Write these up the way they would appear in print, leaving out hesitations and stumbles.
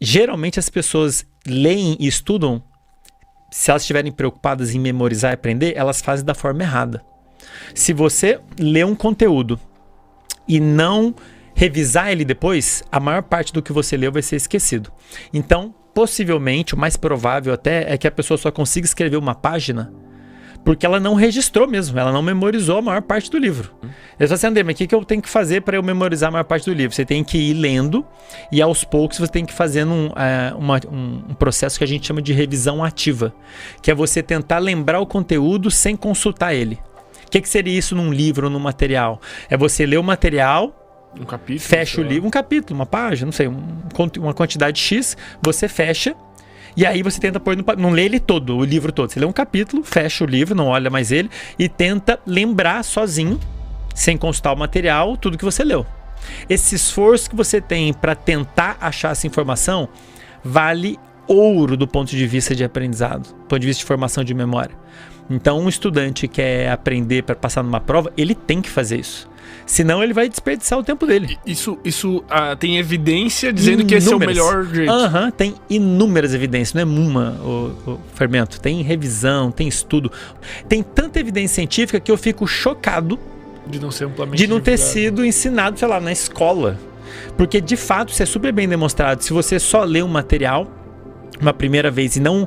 geralmente as pessoas leem e estudam, se elas estiverem preocupadas em memorizar e aprender, elas fazem da forma errada. Se você lê um conteúdo e não revisar ele depois, a maior parte do que você leu vai ser esquecido. Então, possivelmente, o mais provável até é que a pessoa só consiga escrever uma página porque ela não registrou mesmo, ela não memorizou a maior parte do livro. Eu só assim, André, mas o que eu tenho que fazer para eu memorizar a maior parte do livro? Você tem que ir lendo e aos poucos você tem que fazer um processo que a gente chama de revisão ativa, que é você tentar lembrar o conteúdo sem consultar ele. O que seria isso num livro ou num material? É você ler o material, um capítulo, fecha o livro, um capítulo, uma página, não sei, uma quantidade X, você fecha. E aí você tenta pôr não lê ele todo, o livro todo. Você lê um capítulo, fecha o livro, não olha mais ele e tenta lembrar sozinho, sem consultar o material, tudo que você leu. Esse esforço que você tem para tentar achar essa informação vale ouro do ponto de vista de aprendizado, do ponto de vista de formação de memória. Então, um estudante que quer aprender para passar numa prova, ele tem que fazer isso. Senão ele vai desperdiçar o tempo dele. Isso tem evidência dizendo que esse é o melhor jeito. Tem inúmeras evidências, não é o Fermento. Tem revisão, tem estudo. Tem tanta evidência científica que eu fico chocado de não ser amplamente de não ter sido ensinado, sei lá, na escola. Porque de fato isso é super bem demonstrado. Se você só lê um material uma primeira vez e não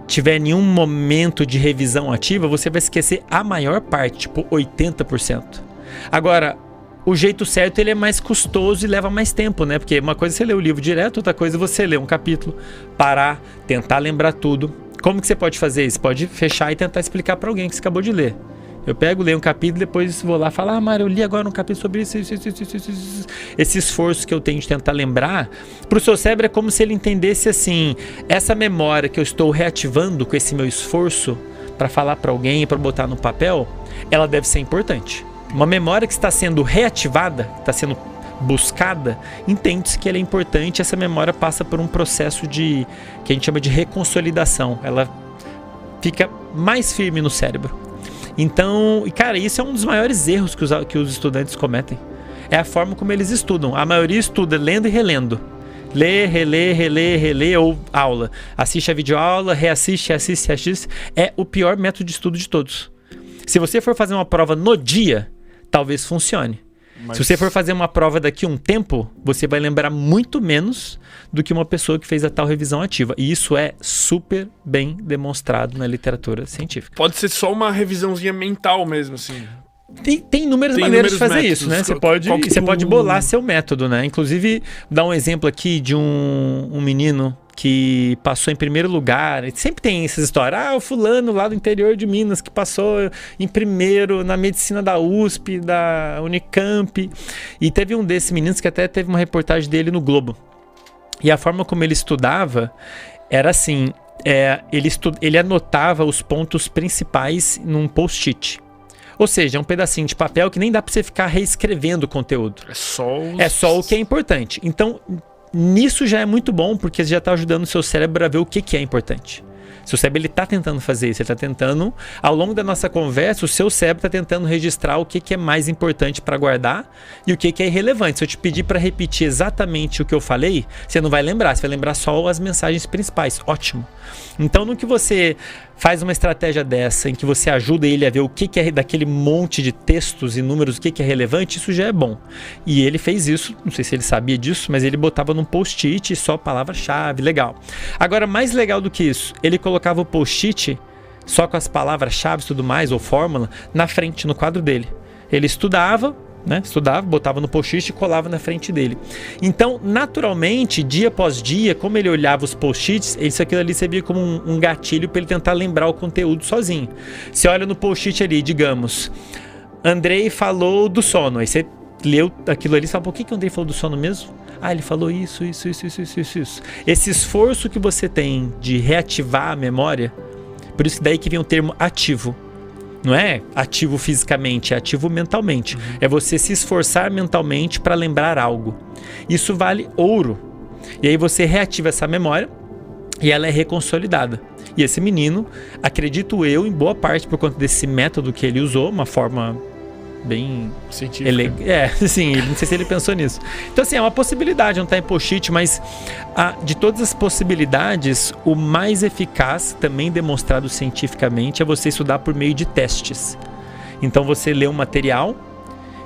tiver nenhum momento de revisão ativa, você vai esquecer a maior parte, tipo 80%. Agora, o jeito certo ele é mais custoso e leva mais tempo, né? Porque uma coisa é você ler o livro direto, outra coisa é você ler um capítulo, parar, tentar lembrar tudo. Como que você pode fazer isso? Pode fechar e tentar explicar para alguém que você acabou de ler. Eu pego, leio um capítulo, depois vou lá e falo, Mário, eu li agora um capítulo sobre isso. Esse esforço que eu tenho de tentar lembrar, para o seu cérebro é como se ele entendesse assim, essa memória que eu estou reativando com esse meu esforço para falar para alguém, para botar no papel, ela deve ser importante. Uma memória que está sendo reativada, que está sendo buscada, entende-se que ela é importante. Essa memória passa por um processo que a gente chama de reconsolidação. Ela fica mais firme no cérebro. Então, cara, isso é um dos maiores erros que os estudantes cometem. É a forma como eles estudam. A maioria estuda lendo e relendo. Lê, relê, ou aula. Assiste a videoaula, reassiste. É o pior método de estudo de todos. Se você for fazer uma prova no dia, talvez funcione. Mas se você for fazer uma prova daqui a um tempo, você vai lembrar muito menos do que uma pessoa que fez a tal revisão ativa. E isso é super bem demonstrado na literatura científica. Pode ser só uma revisãozinha mental mesmo, assim. Tem inúmeras maneiras de fazer métodos, isso, né? Você pode bolar seu método, né? Inclusive, dar um exemplo aqui de um menino que passou em primeiro lugar. Sempre tem essas histórias. O fulano lá do interior de Minas que passou em primeiro na medicina da USP, da Unicamp. E teve um desses meninos que até teve uma reportagem dele no Globo. E a forma como ele estudava era assim, ele anotava os pontos principais num post-it. Ou seja, é um pedacinho de papel que nem dá para você ficar reescrevendo o conteúdo. É só o que é importante. Então, nisso já é muito bom, porque você já está ajudando o seu cérebro a ver o que é importante. Seu cérebro está tentando fazer isso, ele está tentando, ao longo da nossa conversa, o seu cérebro está tentando registrar o que é mais importante para guardar e o que é irrelevante. Se eu te pedir para repetir exatamente o que eu falei, você não vai lembrar, você vai lembrar só as mensagens principais. Ótimo. Então, no que você faz uma estratégia dessa, em que você ajuda ele a ver o que é daquele monte de textos e números, o que é relevante, isso já é bom. E ele fez isso, não sei se ele sabia disso, mas ele botava num post-it só palavra-chave, legal. Agora, mais legal do que isso, ele colocava o post-it só com as palavras-chave e tudo mais, ou fórmula, na frente, no quadro dele. Ele estudava, botava no post-it e colava na frente dele. Então, naturalmente, dia após dia, como ele olhava os post-its, aquilo ali servia como um gatilho para ele tentar lembrar o conteúdo sozinho. Você olha no post-it ali, digamos, Andrei falou do sono. Aí você leu aquilo ali e fala, por que o Andrei falou do sono mesmo? Ele falou isso. Esse esforço que você tem de reativar a memória, por isso daí que vem o termo ativo. Não é ativo fisicamente, é ativo mentalmente. É você se esforçar mentalmente para lembrar algo. Isso vale ouro. E aí você reativa essa memória e ela é reconsolidada. E esse menino, acredito eu, em boa parte por conta desse método que ele usou, uma forma bem científica. Sim, não sei se ele pensou nisso. Então, assim, é uma possibilidade, não tá em post-it, mas de todas as possibilidades, o mais eficaz, também demonstrado cientificamente, é você estudar por meio de testes. Então, você lê um material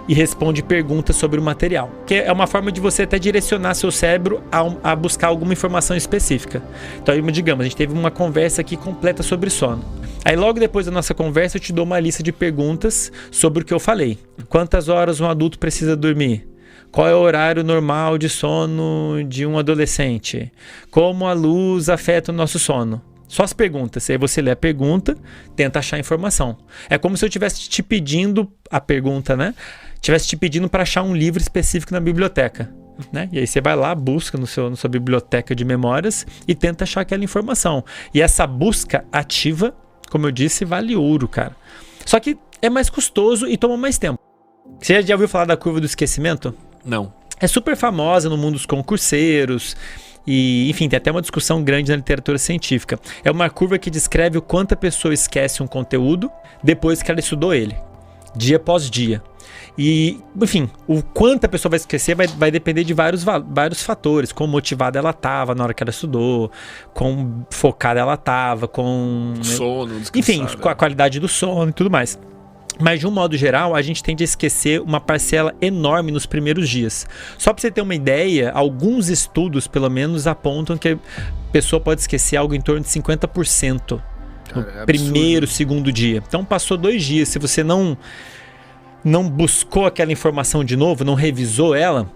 e responde perguntas sobre o material, que é uma forma de você até direcionar seu cérebro a buscar alguma informação específica. Então, digamos, a gente teve uma conversa aqui completa sobre sono. Aí logo depois da nossa conversa eu te dou uma lista de perguntas sobre o que eu falei. Quantas horas um adulto precisa dormir? Qual é o horário normal de sono de um adolescente? Como a luz afeta o nosso sono? Só as perguntas. Aí você lê a pergunta, tenta achar a informação. É como se eu estivesse te pedindo a pergunta, né? Estivesse te pedindo para achar um livro específico na biblioteca, né? E aí você vai lá, busca na sua biblioteca de memórias e tenta achar aquela informação. E essa busca ativa, como eu disse, vale ouro, cara. Só que é mais custoso e toma mais tempo. Você já ouviu falar da curva do esquecimento? Não. É super famosa no mundo dos concurseiros. E, enfim, tem até uma discussão grande na literatura científica. É uma curva que descreve o quanto a pessoa esquece um conteúdo depois que ela estudou ele, dia após dia. E, enfim, o quanto a pessoa vai esquecer vai depender de vários fatores. Quão motivada ela estava na hora que ela estudou, quão focada ela estava, com sono, enfim, com a qualidade do sono e tudo mais. Mas, de um modo geral, a gente tende a esquecer uma parcela enorme nos primeiros dias. Só para você ter uma ideia, alguns estudos, pelo menos, apontam que a pessoa pode esquecer algo em torno de 50% no primeiro, segundo dia. Então, passou 2 dias. Se você não buscou aquela informação de novo, não revisou ela,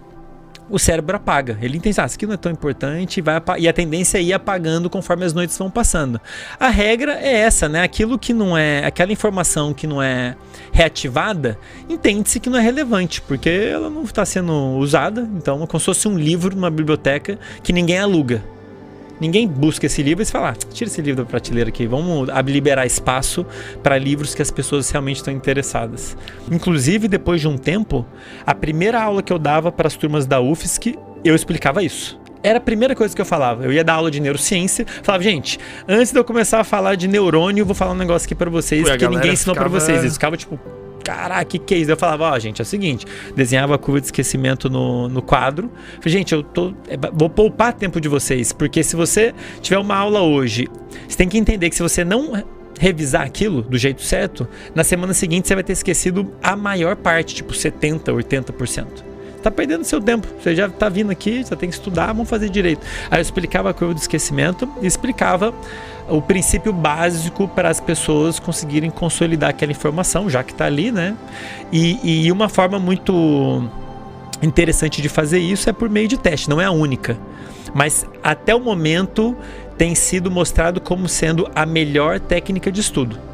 o cérebro apaga. Ele entende, isso aqui não é tão importante, e a tendência é ir apagando conforme as noites vão passando. A regra é essa, né? Aquilo que não é, aquela informação que não é reativada, entende-se que não é relevante, porque ela não está sendo usada. Então é como se fosse um livro numa biblioteca que ninguém aluga. Ninguém busca esse livro e você fala, tira esse livro da prateleira aqui, vamos liberar espaço para livros que as pessoas realmente estão interessadas. Inclusive, depois de um tempo, a primeira aula que eu dava para as turmas da UFSC, eu explicava isso. Era a primeira coisa que eu falava. Eu ia dar aula de neurociência, falava, gente, antes de eu começar a falar de neurônio, eu vou falar um negócio aqui para vocês, porque ninguém ensinou para vocês. Eles ficavam tipo, caraca, que é isso? Eu falava, gente, é o seguinte, desenhava a curva de esquecimento no quadro. Falei, gente, vou poupar tempo de vocês, porque se você tiver uma aula hoje, você tem que entender que se você não revisar aquilo do jeito certo, na semana seguinte você vai ter esquecido a maior parte, tipo 70%, 80%. Tá perdendo seu tempo, você já tá vindo aqui, já tem que estudar, vamos fazer direito. Aí eu explicava a curva do esquecimento e explicava o princípio básico para as pessoas conseguirem consolidar aquela informação, já que tá ali, né? E uma forma muito interessante de fazer isso é por meio de teste, não é a única. Mas até o momento tem sido mostrado como sendo a melhor técnica de estudo.